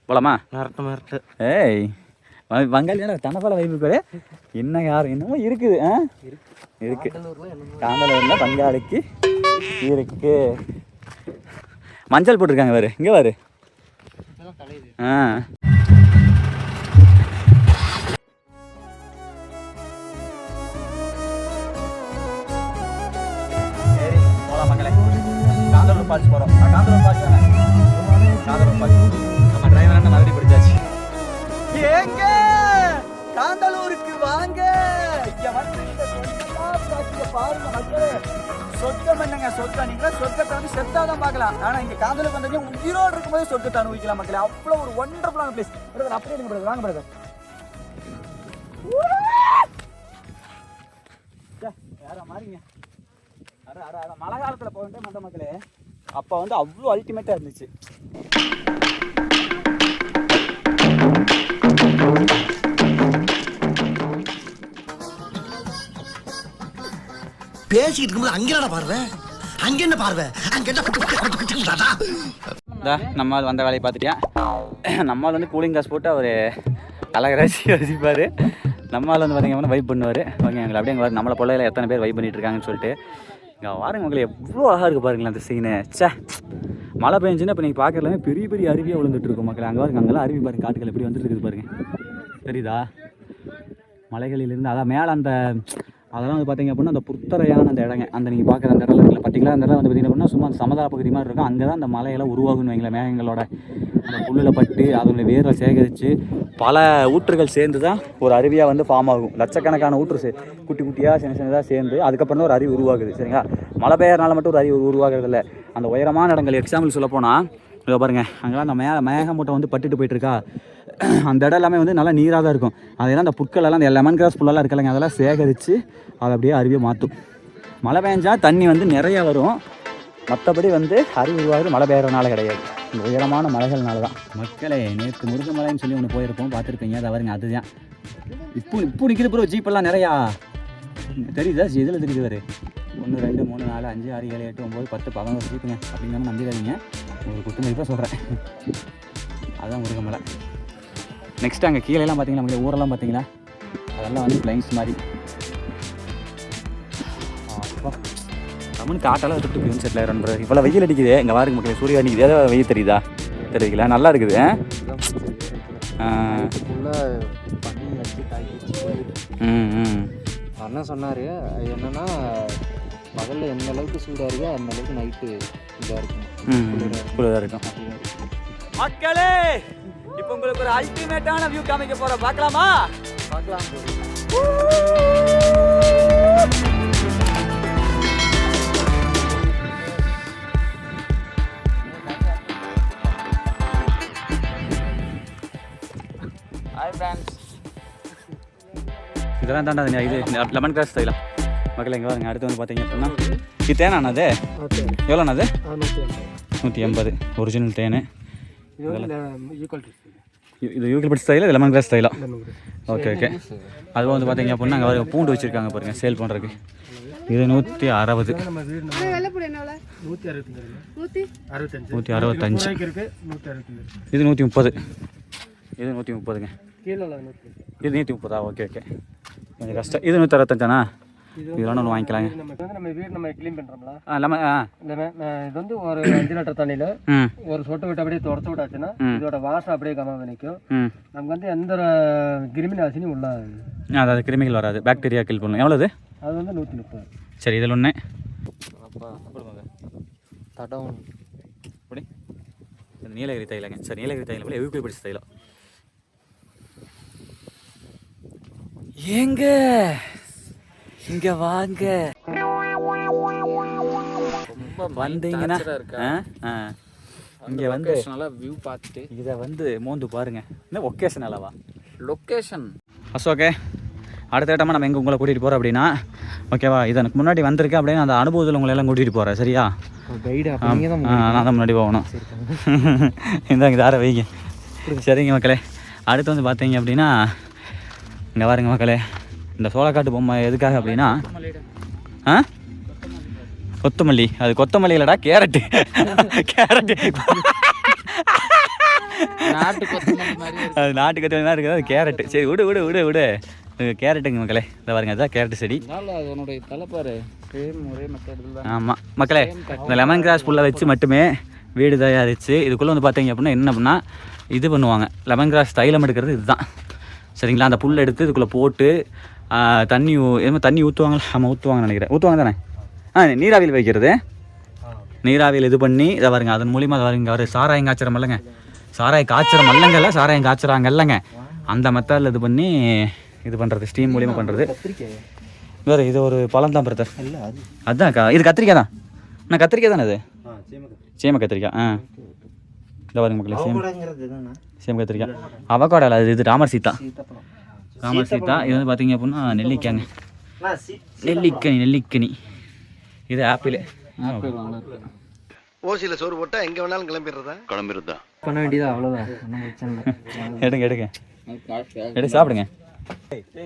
போலாமா? மிரட்டு. ஏய் வங்காளியான தனப்பால வைப்பு பேர் என்ன யார் என்னமோ இருக்குது. இருக்கு காந்தலூரில் பங்காளிக்கு இருக்கு. மஞ்சள் போட்டிருக்காங்க பாரு, இங்கே பாரு. சரி போகலாம் மக்களே. காந்தலூர் ஃபால்ஸ் போகிறோம். காந்தலூர் ஃபால்ஸ் தானே? காந்தலூர் ஃபால்ஸ் காந்தலூருக்கு வாங்க. இங்க வந்து இந்த காட்சியை பாருங்க மக்களே. சொர்க்கம் என்னங்க சொர்க்கம். நீங்களா சொர்க்கத்தை வந்து செத்தாதான் பார்க்கலாம். ஆனா இங்க காந்தலூர் வந்தீங்க உயிரோடு இருக்கும்போது சொர்க்கத்தை அனுபவிக்கலாம் மக்களே. அவ்வளவு ஒரு ஒண்டர்ஃபுல்லான பிளேஸ். பிரதர் அப்படியே இருங்க பிரதர், வாங்க பிரதர். வேற மாதிரிங்க. மழை காலத்துல போகவே மந்த மக்களே. அப்ப வந்து அவ்வளோ அல்டிமேட்டா இருந்துச்சு. பேசிட்டு இருக்கும்போது அங்க என்ன பார்வை, அங்க என்ன பார்வை, அங்க என்ன நம்மால் வந்த வேலையை பார்த்துட்டியா. நம்மால் வந்து கூலிங் கிளாஸ் போட்டு அவர் கலகராசி ரசிப்பார். நம்மால் வந்து பார்த்தீங்கன்னா வைப் பண்ணுவார். ஓகே எங்களை அப்படியே எங்கே நம்மளை பொள்ளையில் எத்தனை பேர் வைப் பண்ணிட்டு இருக்காங்கன்னு சொல்லிட்டு இங்கே வாருங்க மக்கள். எவ்வளோ அழகாக இருக்குது பாருங்களேன் அந்த சீனு. சே மழை பெஞ்சுன்னா இப்போ நீங்கள் பார்க்கறதுலாமே பெரிய பெரிய அருவியாக விழுந்துட்டு இருக்கும் மக்கள். அங்கே பாருங்க, அங்கெல்லாம் அருவி பாருங்க, காட்டுகள் எப்படி வந்துட்டு இருக்குது பாருங்க. தெரியுதா மலைகளிலிருந்து அதான் மேலே அந்த அதெல்லாம் வந்து பார்த்தீங்க அப்படின்னா அந்த புத்தரையான அந்த இடங்க அந்த நீங்கள் பார்க்குற அந்த இடம் இருக்குல்ல பர்டிகுலர் அந்த இடம் வந்து பார்த்தீங்க அப்படின்னா சும்மா அந்த சமதள பகுதி மாதிரி இருக்கும். அங்கே தான் அந்த மலையெல்லாம் உருவாகுன்னு வைங்களேன். மேகங்களோட அந்த புல்லில் பட்டு அதோடைய வேரை சேகரித்து பல ஊற்றுகள் சேர்ந்து தான் ஒரு அருவியாக வந்து ஃபார்ம் ஆகும். லட்சக்கணக்கான ஊற்று குட்டி குட்டியாக சின்ன சின்னதாக சேர்ந்து அதுக்கப்புறம் தான் ஒரு அருவி உருவாகுது. சரிங்களா, மழை பெய்யறனால மட்டும் ஒரு அருவி உருவாகிறது இல்லை. அந்த உயரமான இடங்கள் எக்ஸாம்பிள் சொல்ல போனால் இதை பாருங்கள், அங்கெல்லாம் அந்த மேகமூட்டம் வந்து பட்டுட்டு போயிட்டுருக்கா. அந்த இடம் எல்லாமே வந்து நல்லா நீராக தான் இருக்கும். அதெல்லாம் அந்த புட்களெல்லாம் அந்த லெமன் கிராஸ் புல்லெல்லாம் இருக்கலைங்க, அதெல்லாம் சேகரித்து அதை அப்படியே அருவியை மாற்றும். மழை பெஞ்சால் தண்ணி வந்து நிறையா வரும். மற்றபடி வந்து அருவி உருவாகுது மழை பெய்யறதுனால கிடையாது, இந்த உயரமான மலைகள்னால தான். மக்களே நேற்று முருகமலைன்னு சொல்லி ஒன்று போயிருப்போம், பார்த்துருப்பீங்க. அதை வருங்க, அதுதான் இப்போ நிற்கிது ப்ரோ. ஜீப்பெல்லாம் நிறையா தெரியுதா? இதில் தெரியுது வரு 1 2 3 4 5 6 7 8 9 10 11 ஜீப்புங்க. அப்படிங்காம நம்பிடாதீங்க, ஒரு குத்து மதிப்பாக சொல்கிறேன். அதுதான் முருகமலை. நெக்ஸ்ட் அங்கே கீழேலாம் பார்த்தீங்களா நம்மளுடைய ஊரெல்லாம் பார்த்தீங்களா, அதெல்லாம் வந்து பிளைன்ஸ் மாதிரி. அப்போ நம்மளும் காட்டெல்லாம் எடுத்துகிட்டு போய் செட்டில் ஆகிறோம். இவ்வளோ வெயில் அடிக்குது இங்கே வாருங்க மக்களே. சூரிய அடிக்குது, ஏதாவது வெயில் தெரியுதா? தெரியுங்களா? நல்லா இருக்குது. அண்ணா சொன்னார் என்னன்னா பகலில் எந்த அளவுக்கு சூடாக இருக்கோ அந்த அளவுக்கு நைட்டு இதாக இருக்கும், குளிராக இருக்கும். மக்களே இப்போ உங்களுக்கு ஒரு அல்டிமேட்டான வியூ காமிக்க போற, பார்க்கலாமா? பார்க்கலாம். ஹாய் ஃப்ரெண்ட்ஸ், இதெல்லாம் தாண்டா இது லெமன் கிராஸ் தைலாம் மக்கள். எங்கே வாருங்க. அடுத்து வந்து பார்த்தீங்க அப்படின்னா இது தேனானது எவ்வளோண்ணாது? 180 ஒரிஜினல் தேனு. இது யூக்கலிப்டஸ் ஸ்டைலா, லெமன் கிராஸ் ஸ்டைலா? Okay okay. அது வந்து பார்த்தீங்க அப்படின்னா அங்கே பூண்டு வச்சுருக்காங்க பாருங்கள் சேல் பண்ணுறதுக்கு. இது 160. 165. இது 130. இது 130ங்க. இது 130. ஓகே ஓகே, கொஞ்சம் கஷ்டம். இது 165ஆண்ணா? இதெல்லாம் ஒன்று வாங்கிக்கலாங்க. நம்ம வீடு நம்ம க்ளீன் பண்ணுறோம்ல, இது வந்து ஒரு 5 லிட்டர் தண்ணியில் ஒரு சொட்டு விட்டு அப்படியே தொடச்சு விட்டாச்சுன்னா இதோட வாசம் அப்படியே கம்மியாக நிற்கும். நமக்கு வந்து எந்த கிருமி நாசினியும் உள்ள அதாவது கிருமிகள் வராது, பாக்டீரியா கில் பண்ணும். எவ்வளோது? அது வந்து 130. சரி, இதில் ஒன்று தடம் அப்படி நீலகிரி தைலங்க. சரி, நீலகிரி தைலம் போல யூக்கலிப்டஸ் தைலம். ஏங்க இங்க வாங்க, வந்தீங்கன்னா இங்க வந்து வியூ பார்த்துட்டு இதை வந்து மோந்து பாருங்க. இந்த ஒகேஷன் அளவா லொக்கேஷன் ஓகே. அடுத்த கட்டமாக நம்ம எங்கே உங்களை கூட்டிகிட்டு போகிறோம் அப்படின்னா, ஓகேவா, இது எனக்கு முன்னாடி வந்திருக்கேன் அப்படின்னு அந்த அனுபவத்தில் உங்களை எல்லாம் கூட்டிகிட்டு போகிறேன். சரியா? நான் தான் முன்னாடி போகணும். இந்தாங்க தார வைங்க. சரிங்க மக்களே. அடுத்து வந்து பார்த்தீங்க அப்படின்னா இங்கே பாருங்க மக்களே, இந்த சோளக்காட்டு பொம்மை எதுக்காக அப்படின்னா கொத்தமல்லி. அது கொத்தமல்லி இல்லைடா, கேரட்டு. கேரட்டு நாட்டு கொத்தமல்லி மாதிரி அது நாட்டு கொத்தமல்லி மாதிரி இருக்குது, அது கேரட்டு. சரி விடு விடு விடு விடு. கேரட்டுங்க மக்களே, இதை பாருங்க, அதுதான் கேரட்டு செடி. அதனுடைய தலைப்பாரு ஒரே மெத்தட். ஆமாம் மக்களே, இந்த லெமன் கிராஸ் புல்லை வச்சு மட்டுமே வீடு தயாரித்து இதுக்குள்ளே வந்து பார்த்தீங்க அப்படின்னா என்ன அப்படின்னா இது பண்ணுவாங்க. லெமன் கிராஸ் தைலம் எடுக்கிறது இதுதான். சரிங்களா? அந்த புல் எடுத்து இதுக்குள்ளே போட்டு தண்ணி தண்ணி ஊற்றுவாங்களா? ஆமாம் ஊற்றுவாங்கன்னு நினைக்கிறேன். ஊற்றுவாங்க தானே? நீராவியில் வைக்கிறது. நீராவியில் இது பண்ணி இதை பாருங்க, அதன் மூலிமா அதை பாருங்க. அவர் சாராயம் காய்ச்சரம் இல்லைங்க, சாராயம் காய்ச்சரம் அல்லங்கல்ல, சாராயம் காய்ச்சறாங்க இல்லைங்க. அந்த மெத்தடில் இது பண்ணி இது பண்ணுறது, ஸ்டீம் மூலியமாக பண்ணுறது. வேறு இது ஒரு பழம் தான் பிரதர். அதுதான்க்கா, இது கத்திரிக்காய் தான். நான் கத்திரிக்காய் தானே அது? சேம கத்திரிக்காய். இந்த பாருங்க மக்களே, சேம கத்திரிக்காய். அவகோடா இல்லை, இது ராமர் சீதா. ராமர் சீதா. இது வந்து பார்த்தீங்க அப்படின்னா நெல்லிக்காய்ங்க, நெல்லிக்கனி. இது ஆப்பிள். ஓசியில் சோறு போட்டால் எங்கே வேணாலும் கிளம்பிடுறதா பண்ண வேண்டியது அவ்வளோதான், ஒன்றும் பிரச்சனை இல்லை. எடுங்க சாப்பிடுங்க.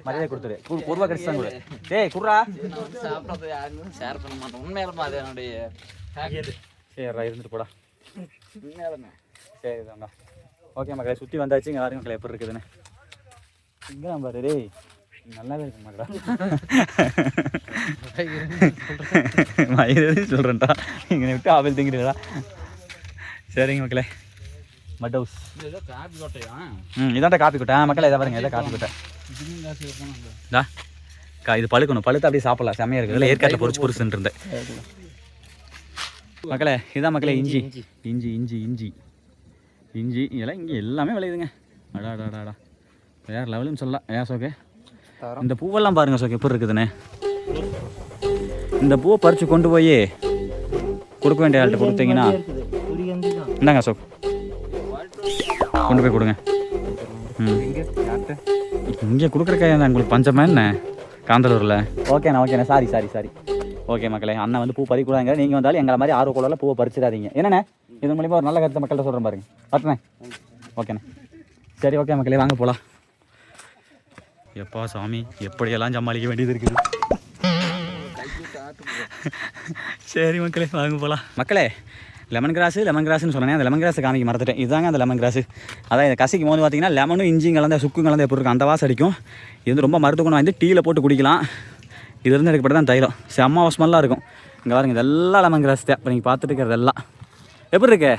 மரியாதை கொடுத்துரு, பொருவா கடிச்சு தான் கொடு. டேய் குர்ரா, சாப்பிட்றது யாருக்கும் ஷேர் பண்ண மாட்டோம். உண்மையிலுமா அது என்னுடைய சரிடா, இருந்துட்டு போடா. சரி தாங்க. ஓகே மக்களே, சுற்றி வந்தாச்சு. இங்கே பாருங்க மக்களே எப்படி இருக்குதுன்னு. இங்கே தான் பாரு. டேய் நல்லாவே இருக்கு மக்களா. மயிறு சொல்கிறேன்டா, இங்கே விட்டு ஆப்பிள் திங்கிறீங்களா? சரிங்க மக்களே, மட் ஹவுஸ். காப்பி கோட்டையா? இதான்டா காப்பி கொட்டை. மக்களே இதை பாருங்க, இதான் காப்பி கொட்டை. இது பழுக்கணும், பழுத்து அப்படியே சாப்பிடலாம், செம்மையாக இருக்குது. இதில் ஏற்காட்டில் பொறிச்சுன்னு இருந்தேன் மக்களே. இதான் மக்களே இஞ்சி. இதெல்லாம் இங்கே எல்லாமே விளையுதுங்க. அடாடாடாடா, வேறு லெவலுன்னு சொல்லலாம். சோகே, இந்த பூவெல்லாம் பாருங்கள் சோகே எப்படி இருக்குதுன்னு. இந்த பூவை பறித்து கொண்டு போய் கொடுக்க வேண்டிய ஆள்கிட்ட கொடுத்தீங்கன்னா, இந்தாங்க சோக் கொண்டு போய் கொடுங்க. இங்கே கொடுக்குறக்காய் உங்களுக்கு பஞ்சமா என்ன காந்தலூரில்? ஓகேண்ணா. சாரி. ஓகே மக்களே, அண்ணன் வந்து பூ பறிக்கூடாங்க. நீங்கள் வந்தாலும் எங்களை மாதிரி ஆர்வ கோளாவில் பூவை பறிச்சிடாதீங்க. என்னண்ணே, இது மூலியமாக ஒரு நல்ல கருத்தை மக்கள்கிட்ட சொல்கிறேன் பாருங்க. பார்த்துண்ணே. ஓகேண்ணே, சரி. ஓகே மக்களே, வாங்க போகலாம். எப்பா சாமி, எப்படியெல்லாம் சமாளிக்க வேண்டியது இருக்குது. சரி மக்களே, வாங்க போகலாம். மக்களே, லெமன் கிராஸ்ன்னு சொன்னேன். அந்த லெமன் கிராஸை காமிக்க மறந்துட்டேன். இதுதாங்க அந்த லெமன் கிராஸ். அதான் இதை கசிக்கும் போது பார்த்தீங்கன்னா லெமனும் இஞ்சியும் கலந்த சுக்கும் கலந்து எப்படி இருக்கும் அந்த வாசம் அடிக்கும். இது வந்து ரொம்ப மருத்துவ குணம் வாய்ந்து டீயில் போட்டு குடிக்கலாம். இது இருந்து எடுக்கப்பட்ட தான் தைலம். செம்ம ஸ்மெல்லாக இருக்கும். இங்கே பாருங்க, இதெல்லாம் லெமன் கிராஸ் தான். இப்போ நீங்கள் பார்த்துட்டு இருக்கிறது எல்லாம் எப்படி இருக்கு?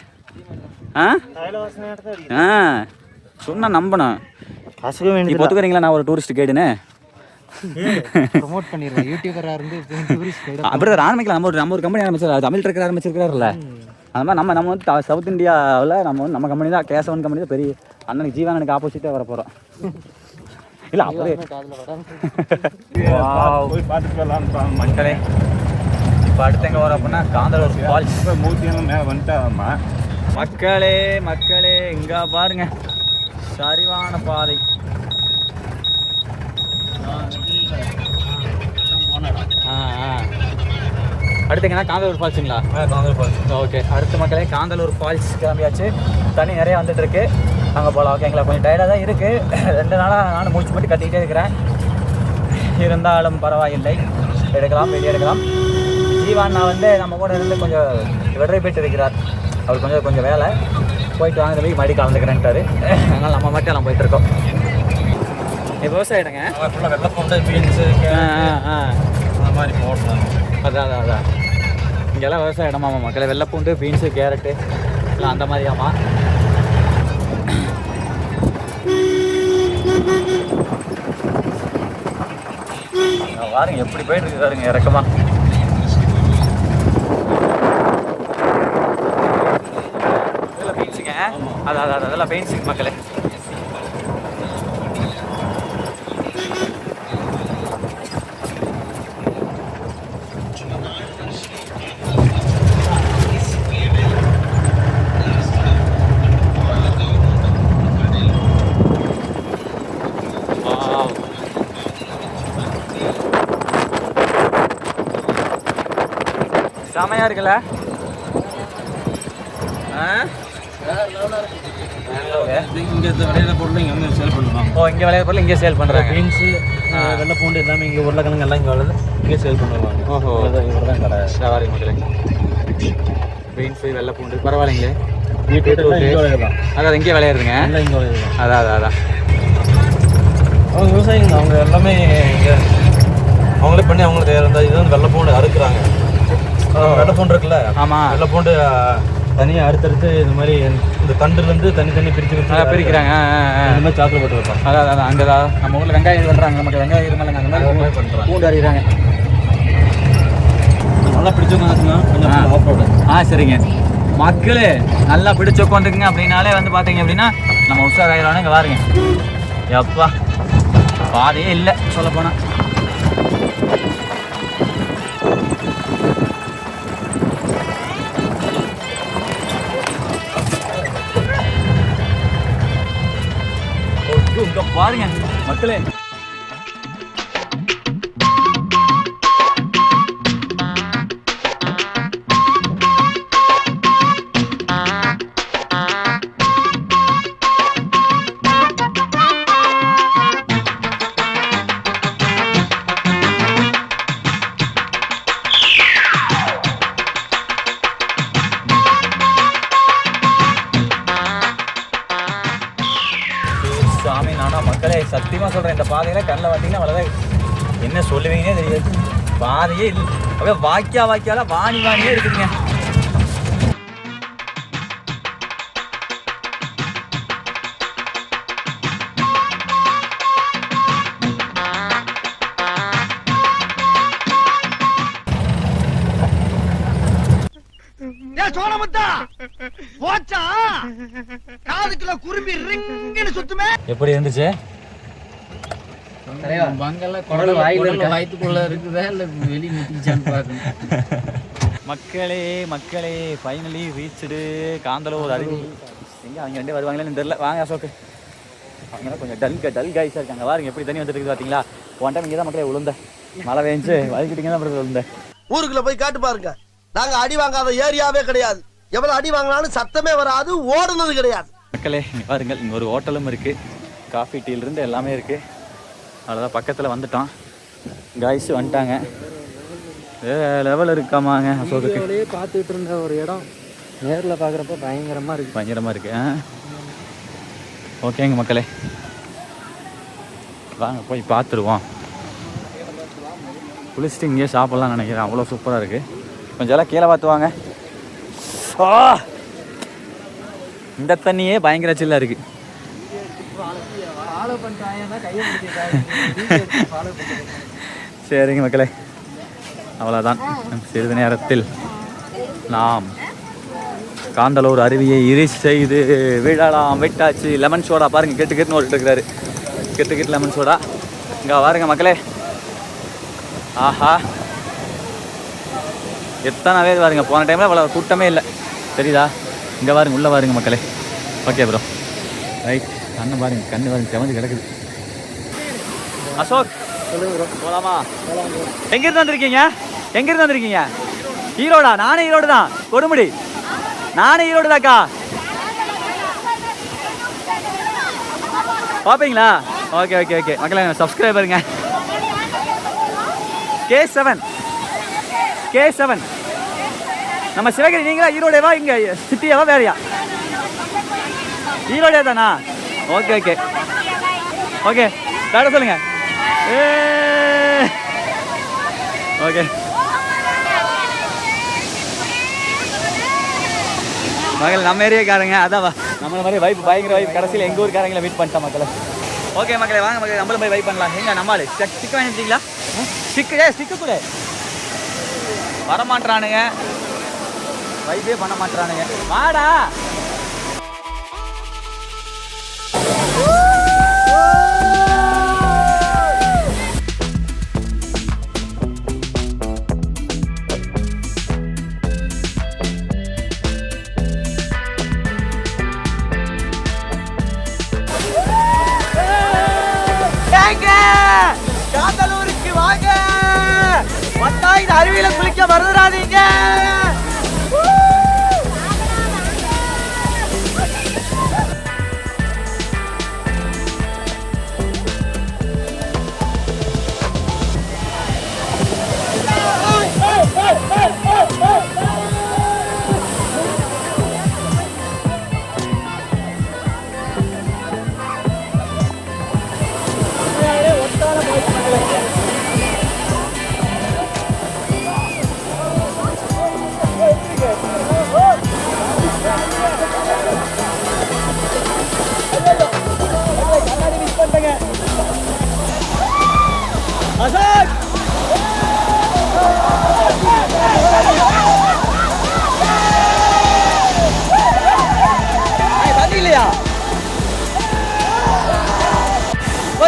சொன்னால் நம்பணும். இப்போ ஒத்துக்கிறீங்களா? நான் ஒரு டூரிஸ்ட் கைடுன்னு ப்ரொமோட் பண்ணிடுறேன். யூடியூபராக இருந்து அப்படி ஆரம்பிக்கலாம். நம்ம ஒரு கம்பெனி ஆரம்பிச்சிருக்கோம். தமிழ் ட்ரக்கர் ஆரம்பிச்சிருக்காருல்ல, அது மாதிரி நம்ம வந்து சவுத் இந்தியாவில் நம்ம கம்பெனி தான், கேசவன் கம்பெனி தான் பெரிய. அண்ணனுக்கு ஜீவானனுக்கு ஆப்போசிட்டாக வர போகிறோம். இல்லை அப்படியே மக்களே. இப்போ அடுத்து எங்கே வரோம் அப்படின்னா காந்தலூர் ஃபால்ஸ். மேலே வந்துட்டாமா மக்களே இங்கே பாருங்க, சரிவான பாதை. அடுத்து எங்கன்னா காந்தலூர் ஃபால்ஸுங்களா? காந்தலூர் ஃபால்ஸ். ஓகே, அடுத்த மக்களே காந்தலூர் ஃபால்ஸ் கிளம்பியாச்சு. தண்ணி நிறையா வந்துட்டு இருக்கு, அங்கே போகலாம். ஓகேங்களா, கொஞ்சம் டயர்டாக தான் இருக்குது. 2 நாளாக நானும் மூச்சு போட்டு கட்டிக்கிட்டே இருக்கிறேன். இருந்தாலும் பரவாயில்லை, வீடியோ எடுக்கலாம். ஜீவான் நான் வந்து நம்ம கூட இருந்து கொஞ்சம் விடுறை போயிட்டு இருக்கிறார். அவர் கொஞ்சம் வேலை போயிட்டு வாங்க தம்பி, மறுபடி கலந்துக்கிறேன்ட்டாரு. அதனால் நம்ம மட்டும் எல்லாம் போயிட்டுருக்கோம். விவசாய இடங்க ஃபுல்லாக வெள்ளைப்பூண்டு, பீன்ஸு, அந்த மாதிரி போடலாம். அதான் இங்கெல்லாம் விவசாய இடமாமா மக்களை. வெள்ளைப்பூண்டு, பீன்ஸு, கேரட்டு எல்லாம் அந்த மாதிரி. ஆமாம், பாருங்க எப்படி போயிட்டு இருக்கு பாருங்க இறக்கமா. இதெல்லாம் பெயின்ஸுங்க. அதெல்லாம் பெயின்ஸுங்க மக்களே. செமையா இருக்குல்ல? இங்கே விளையாட பொருள் இங்கே வந்து சேல் பண்ணுவாங்க. ஓ, இங்கே விளையாட பொருள் இங்கே சேல் பண்ணுறாங்க. பீன்ஸு, வெள்ளைப்பூண்டு எல்லாமே இங்கே, உருளைக்கிழங்கு எல்லாம் இங்கே வருது, இங்கே சேல் பண்ணுவாங்க. ஓஹோ, இவர் தான் கடை. சவாரி மக்களே. பீன்ஸு, வெள்ளைப்பூண்டு பரவாயில்லைங்களே. வீட்டு விளையாடலாம். அதாவது இங்கே விளையாடுதுங்க. எல்லாம் இங்கே விளையாடலாம். அதான் அவங்க விவசாயிங்க, அவங்க எல்லாமே இங்கே அவங்களே பண்ணி அவங்களுக்கு தேவை. இது வந்து வெள்ளைப்பூண்டு அறுக்குறாங்க. வெள்ளைப்பூண்டு இருக்குல்ல? ஆமாம், வெள்ளைப்பூண்டு தனியாக அறுத்தறுத்து இது மாதிரி இந்த தண்டுலேருந்து தனி பிரிக்கிறாங்க. இந்த மாதிரி சாக்கில் போட்டு வைப்பாங்க. அதான் அங்கே தான் நம்ம ஊரில் வெங்காயம் இது பண்ணுறாங்க. நமக்கு வெங்காயம் இது பண்ணாங்க, அந்த மாதிரி பண்ணுறாங்க. பூண்டு அறிகிறாங்க. நல்லா பிடிச்சவங்க கொஞ்சம் ஆஃப் ரோடு. சரிங்க மக்களே, நல்லா பிடிச்ச உட்காந்துக்குங்க அப்படின்னாலே வந்து பார்த்தீங்க அப்படின்னா நம்ம உஷாராயிரானு. இங்கே பாருங்க, எப்பா பாதையே இல்லை சொல்ல போனா. இங்க பாருங்க மக்களே, சாமி நானா மக்களே சத்தியமாக சொல்கிறேன், இந்த பாதையில் கண்ணில் வந்தீங்கன்னா அவ்வளோதான், என்ன சொல்லுவீங்கன்னே தெரியாது. பாதையே இல்லை, அப்படியே வாக்கியால வாணியே இருக்குதுங்க. எப்படி இருந்துச்சு? மக்களே ஃபைனலி ரீச்டு காந்தலூர் அருவி. எங்கே அவங்க ரெண்டே வருவாங்களேன்னு தெரியல. வாங்க அசோக்கு, அவங்களாம் கொஞ்சம் டல் காய்ஸாக இருக்காங்க. பாருங்க எப்படி தண்ணி வந்துட்டு இருக்குது பார்த்தீங்களா. ஒன் டைம் இங்கே தான் மக்களே விழுந்த மழை வேஞ்சு வலிக்கிட்டீங்க தான் விழுந்தேன். ஊருக்குள்ள போய் காட்டு பாருங்க, நாங்க அடி வாங்காத ஏரியாவே கிடையாது. எவ்வளவு அடி வாங்கினாலும் சத்தமே வராது, ஓடுனது கிடையாது. மக்களே பாருங்கள், இங்கே ஒரு ஹோட்டலும் இருக்குது, காஃபி டீலிருந்து எல்லாமே இருக்குது. அவ்வளோதான், பக்கத்தில் வந்துட்டோம். காய்ஸ் வந்துட்டாங்க. லெவல் இருக்காமாங்க அசோக்கு. பார்த்துட்டு இருந்த ஒரு இடம் நேரில் பார்க்குறப்ப பயங்கரமாக இருக்குது. ஓகேங்க மக்களே, வாங்க போய் பார்த்துருவோம். குளிச்சுட்டு இங்கேயே சாப்பிட்லாம் நினைக்கிறேன், அவ்வளோ சூப்பராக இருக்குது. கொஞ்சம் எல்லாம் கீழே பார்த்துவாங்க. இந்த தண்ணியே பயங்கர சில்லாக இருக்குது. சரிங்க மக்களே, அவ்வளோதான். சிறிது நேரத்தில் நாம் காந்தலூர் அருவியை ரீச் செய்து விழலாம். விட்டாச்சு. லெமன் சோடா பாருங்கள், கெட்டு ஓடிட்டு இருக்கிறாரு. கெட்டு லெமன் சோடா. இங்கே பாருங்க மக்களே, ஆஹா எத்தனை பேர் பாருங்க. போன டைமில் இவ்வளோ கூட்டமே இல்லை, தெரியுதா? இங்கே பாருங்க, உள்ளே பாருங்க மக்களே. Okay bro, right. கண்ணு பாருங்க செவந்து கிடக்குது. அசோக் போலாமா? எங்கிருந்து வந்திருக்கீங்க? ஈரோடா? நானே ஈரோடு தான், கொடுமுடி. நானே ஈரோடு தாக்கா. பார்ப்பீங்களா? ஓகே மக்களே, சப்ஸ்கிரைபருங்க. K7 நம்ம சிவகிரி. நீங்களா ஈரோடேவா? இங்கே சிட்டியாவா வேறையா? ஈரோடே தானா? ஓகே வேற சொல்லுங்க. ஓகே மகள் நம்ம ஏரியாக்காரங்க, அதான் நம்மள மாதிரி வைப், பயங்கர வைப். கடைசியில் எங்கள் ஊருக்காரங்களை மீட் பண்ணிட்டோம் மக்களே. ஓகே மக்களே, வாங்க மக்களே, நம்மளும் போய் வைப் பண்ணலாம். எங்க நம்மளு ஸ்டிக் வாங்கிட்டீங்களா? ஸ்டிக்கு கூட வரமாட்டானுங்க, வைப்பே பண்ண மாட்டானுங்க. வாடா காந்தலூருக்கு வாங்க. வந்தா இந்த அருவியில குளிக்க மறந்துடாதீங்க.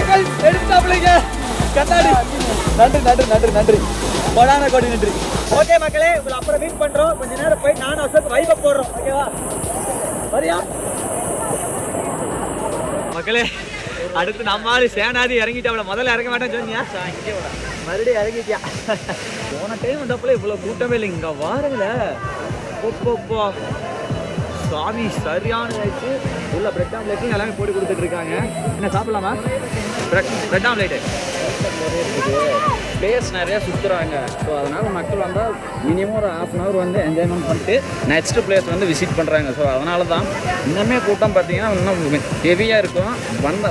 மக்கள் எடுத்தாப்லைங்க கண்ணாடி. நன்றி நன்றி நன்றி நன்றி கொடான கோடி நன்றி. ஓகே மக்களே, உங்களை அப்புறம் மீட் பண்றோம். கொஞ்ச நேரம் போய் நானும் அவசரத்து வைப போடுறோம். ஓகேவா? வரியா மக்களே? அடுத்து நம்மளால சேனாதி இறங்கிட்டாப்ல. முதல்ல இறங்க மாட்டேன்னு சொன்னியா, மறுபடியும் இறங்கிட்டியா? போன டைம் வந்தப்பல இவ்வளவு கூட்டமே இல்லை. இங்க வாருங்கள போப்போ சாமி சரியான ஆயிடுச்சு. உள்ள பிரெட் ஆம்லேட்டும் எல்லாமே போட்டு கொடுத்துட்டு இருக்காங்க. என்ன சாப்பிடலாமா? பிரெட் ஆம்லேட்டு பிளேஸ் நிறையா சுற்றுறாங்க. ஸோ அதனால் மக்கள் வந்தால் மினிமம் ஒரு ½ hour வந்து என்ஜாய்மெண்ட் பண்ணிட்டு நெக்ஸ்ட் பிளேஸ் வந்து விசிட் பண்ணுறாங்க. ஸோ அதனால தான் இன்னுமே கூட்டம் பார்த்தீங்கன்னா இன்னும் ஹெவியாக இருக்கும்.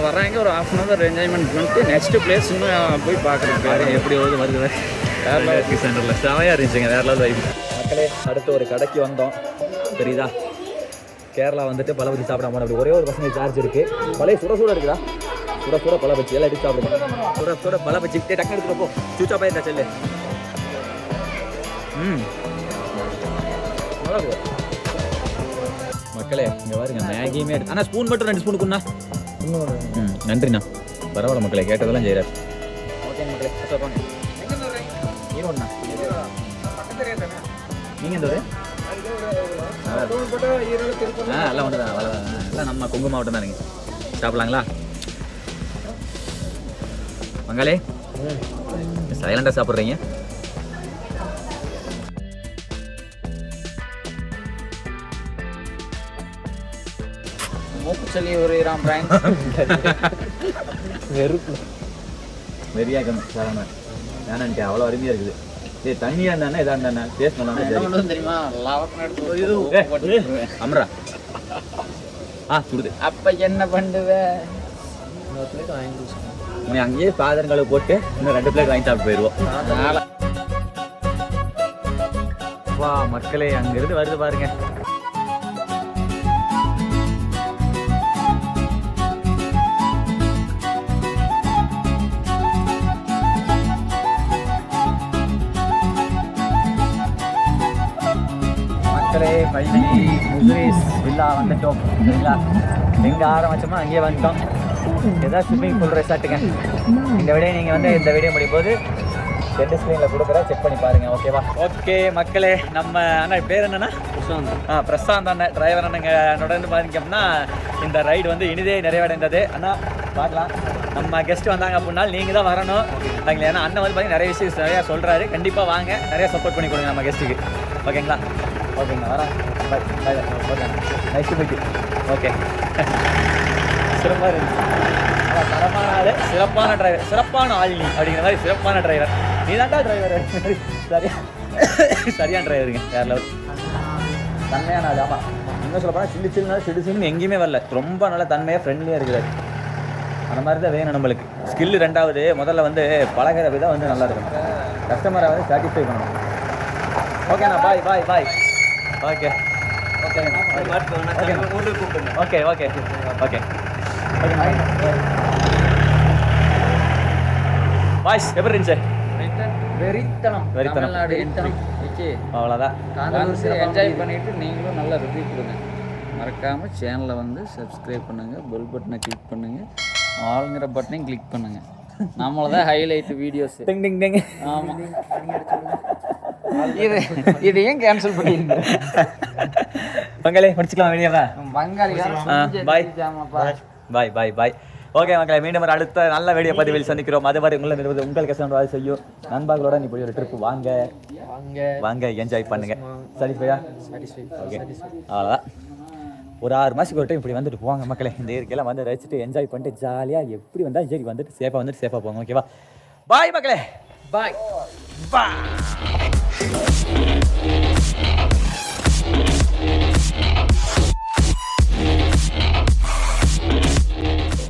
வர்றாங்க ஒரு ½ hour என்ஜாய்மெண்ட் பண்ணிட்டு நெக்ஸ்ட் பிளேஸ் இன்னும் போய் பார்க்குறதுக்கு எப்படி வருது கேரளா சென்டரில் செமையாக இருந்துச்சுங்க. வேற லெவல் வைப். மக்களே, அடுத்து ஒரு கடைக்கு வந்தோம். தெரியுதா? கேரளா வந்துட்டு பழ பச்சி சாப்பிடாம அப்படி ஒரே ஒரு பசங்க சார்ஜ் இருக்கு. பழைய சுட சூட இருக்குதா? சுட சூட பழ பச்சி எல்லாம் எடுத்து சாப்பிடுங்க. சுட சூட பழ பச்சி டக்குனு எடுத்துப்போ. சூச்சா போயிருந்தா செல்லு. மக்களே இங்க பாருங்க, மேகியுமே எடுத்து. ஆனால் ஸ்பூன் மட்டும் 2 ஸ்பூன் குண்ணா. நன்றிண்ணா. பரவாயில்ல மக்களே, கேட்டதெல்லாம் செய்கிறார். ஓகே மக்களே, போங்க. ஈரோடுண்ணா. நீங்கள் எந்த ஊர்? எல்லாம் ஒன்று தான், அவ்வளோதான். எல்லாம் நம்ம கொங்கு மாவட்டம் தானுங்க. சாப்பிட்லாங்களா மங்களே? சைலண்டாக சாப்பிட்றீங்க. மூக்குச்சலி ஒரு பிராண்ட் வெறுப்பு வெறியாக்கணும் சாரண வேணான்ட்டு அவ்வளோ அருமையாக இருக்குது. சரி, தண்ணியாக இருந்தானே இதாக இருந்தானே டேஸ்ட் நல்லா தெரியுமா? அம்ரா சுடுது. அப்போ என்ன பண்ணுவேன்? நீ அங்கேயே பாதரங்களை போட்டு இன்னும் 2 பிளேட் வாங்கி சாப்பிட்டு போயிடுவோம். அதனால வா மக்களே, அங்கிருந்து வருது பாருங்க. மக்களே, ஃபைனலி முசிரிஸ் வில்லா வந்துட்டோம். சரிங்களா? எங்கே ஆரம்பிச்சோமோ அங்கேயே வந்துட்டோம். ஏதாவது ஸ்விம்மிங் பூல் ரெசார்ட்டுங்க. இந்த வீடியோ நீங்கள் வந்து இந்த வீடியோ முடியும் போது ரெண்டு ஸ்க்ரீனில் கொடுக்குறா, செக் பண்ணி பாருங்கள். ஓகேவா? ஓகே மக்களே, நம்ம அண்ணா பேர் என்னன்னா? பிரசாந்த். பிரசாந்த் அண்ணன் டிரைவர் அண்ணங்க என்னோட பார்த்தீங்கன்னா இந்த ரைடு வந்து இனிதே நிறைவடைந்தது. அண்ணா பார்க்கலாம், நம்ம கெஸ்ட் வந்தாங்க அப்படின்னா நீங்கள் தான் வரணும். அதுங்களா? ஏன்னா அண்ணன் வந்து பார்த்தீங்கன்னா நிறைய விஷயம் நிறையா சொல்கிறாரு. கண்டிப்பாக வாங்க, நிறைய சப்போர்ட் பண்ணி கொடுங்க நம்ம கெஸ்ட்டுக்கு. ஓகேங்களா? ஓகேங்களா? வரேன். Bye bye. Okay, nice to meet you. Okay. சிறப்பாக இருந்துச்சு. தரமான ஆள், சிறப்பான டிரைவர், சிறப்பான ஆள் நீ அப்படிங்கிற மாதிரி சிறப்பான டிரைவர். நீ தான்டா டிரைவர். சரியான டிரைவருங்க. வேற லெவல். தன்மையான ஆள். ஆமாம், இன்னும் சொல்ல போனால் சில்லுன்னு எங்கேயுமே வரல. ரொம்ப நல்லா தன்மையாக ஃப்ரெண்ட்லியாக இருக்கிறார். அந்த மாதிரி தான் வேணும் நம்மளுக்கு. ஸ்கில்லு 2வது. முதல்ல வந்து பழகிற விதம் வந்து நல்லா இருக்கணும். கஸ்டமரை வந்து சாட்டிஸ்ஃபை பண்ணணும். ஓகேண்ணா, bye bye bye. Okay okay okay okay okay. Voice எப்படி இருந்துச்சு? வெறித்தனம். தமிழ்நாடு இத்தனம். ஓகே, அவ்வளோதான். காந்தலூர் என்ஜாய் பண்ணிவிட்டு நீங்களும் நல்லா ரிவ்யூ கொடுங்க. மறக்காமல் சேனலை வந்து சப்ஸ்கிரைப் பண்ணுங்கள், பெல் பட்டனை கிளிக் பண்ணுங்கள், ஆளுங்கிற பட்டனையும் கிளிக் பண்ணுங்கள். நம்மள தான் ஹைலைட் வீடியோஸ். டிங் டிங் டிங். ஆமாம், இது ஏன் கேன்சல் பண்ணிடுங்க? பங்களே முடிச்சுக்கலாம் வெளியவா? பங்காளி பாய் பாய் பாய் பாய். ஓகே மக்களை, மீண்டும் ஒரு அடுத்த நல்ல வீடியோ பதிவில் சந்திக்கிறோம். அதுவரை உங்களுக்கு கஷ்டம் செய்யும் நண்பர்களோட நீ போய் ஒரு ட்ரிப் வாங்க வாங்க, என்ஜாய் பண்ணுங்க. சாட்டிஸ்ஃபையா? ஓகே, அவ்வளோதான். ஒரு 6 மாதத்துக்கு ஒரு டைம் இப்படி வந்துட்டு போவாங்க மக்களே. இந்த இயற்கையெல்லாம் வந்து ரசிச்சுட்டு என்ஜாய் பண்ணிட்டு ஜாலியாக எப்படி வந்தால் சரி வந்துட்டு சேஃபாக போங்க. ஓகேவா? பாய் மக்களே. பாய். பாய்.